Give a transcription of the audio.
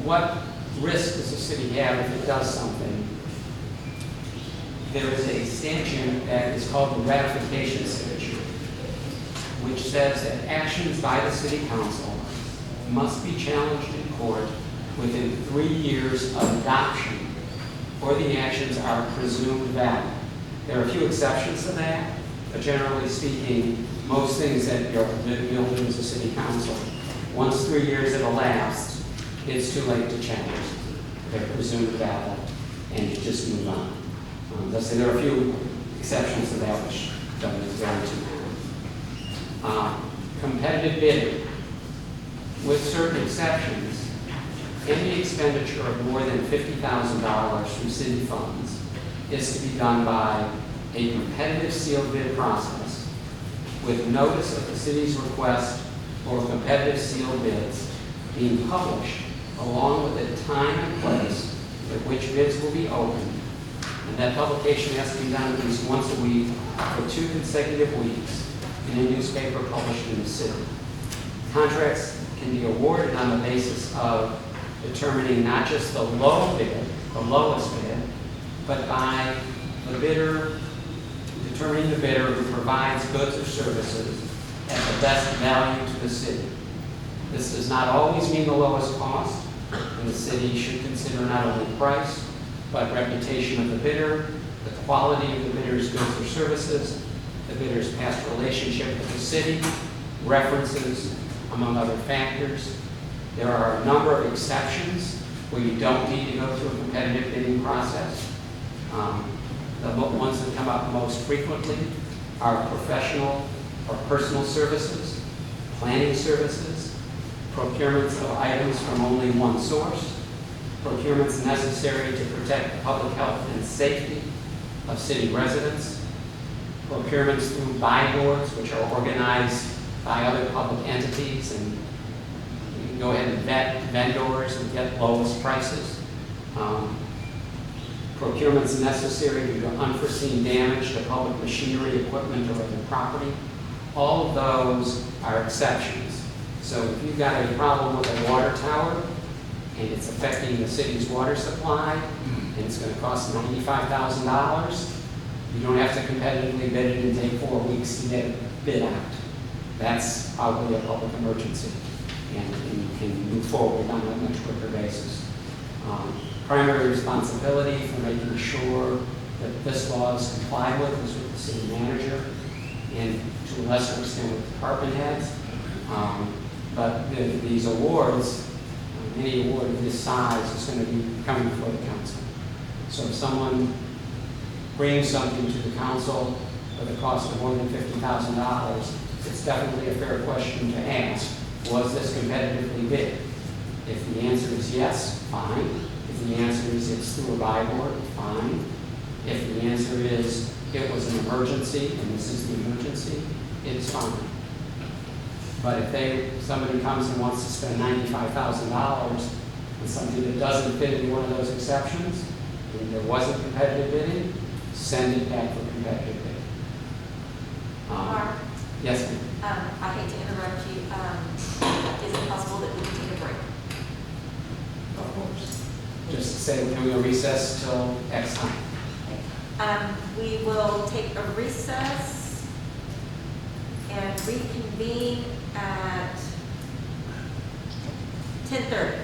What risk does the city have if it does something? There is a statute that is called the ratification statute, which says that actions by the city council must be challenged in court within 3 years of adoption, or the actions are presumed valid. There are a few exceptions to that, but generally speaking, most things that you'll do as a city council, once 3 years have elapsed, it's too late to challenge. They're presumed valid, and you just move on. Let's say there are a few exceptions to that, which don't guarantee that. Competitive bidding. With certain exceptions, any expenditure of more than $50,000 from city funds is to be done by a competitive sealed bid process with notice of the city's request for competitive sealed bids being published along with the time and place at which bids will be opened. And that publication has to be done at least once a week for 2 consecutive weeks in a newspaper published in the city. Contracts can be awarded on the basis of determining not just the low bid, the lowest bid, but by the bidder, determining the bidder who provides goods or services at the best value to the city. This does not always mean the lowest cost, and the city should consider not only price, but reputation of the bidder, the quality of the bidder's goods or services, the bidder's past relationship with the city, references, among other factors. There are a number of exceptions where you don't need to go through a competitive bidding process. The ones that come up most frequently are professional or personal services, planning services, procurements of items from only one source, procurements necessary to protect the public health and safety of city residents, procurements through buy boards, which are organized by other public entities, and you can go ahead and vet vendors and get lowest prices. Procurements necessary due to unforeseen damage to public machinery, equipment, or other property. All of those are exceptions. So if you've got a problem with a water tower and it's affecting the city's water supply and it's going to cost $95,000, you don't have to competitively bid it and take 4 weeks to get it bid out. That's probably a public emergency, and you can move forward on a much quicker basis. Primary responsibility for making sure that this law is complied with is with the city manager and to a lesser extent with department heads. But these awards, any award of this size is going to be coming before the council. So if someone brings something to the council at a cost of more than $50,000, it's definitely a fair question to ask, was this competitively bid? If the answer is yes, fine. If the answer is it's through a buy board, fine. If the answer is it was an emergency and this is the emergency, it's fine. But if somebody comes and wants to spend $95,000 on something that doesn't fit into one of those exceptions, and there wasn't competitive bidding, send it back for competitive bidding. Mark? Yes, ma'am. I hate to interrupt you. Is it possible that we can take a break? Of course. Just to say we're doing a recess till X time. We will take a recess and reconvene at 10:30.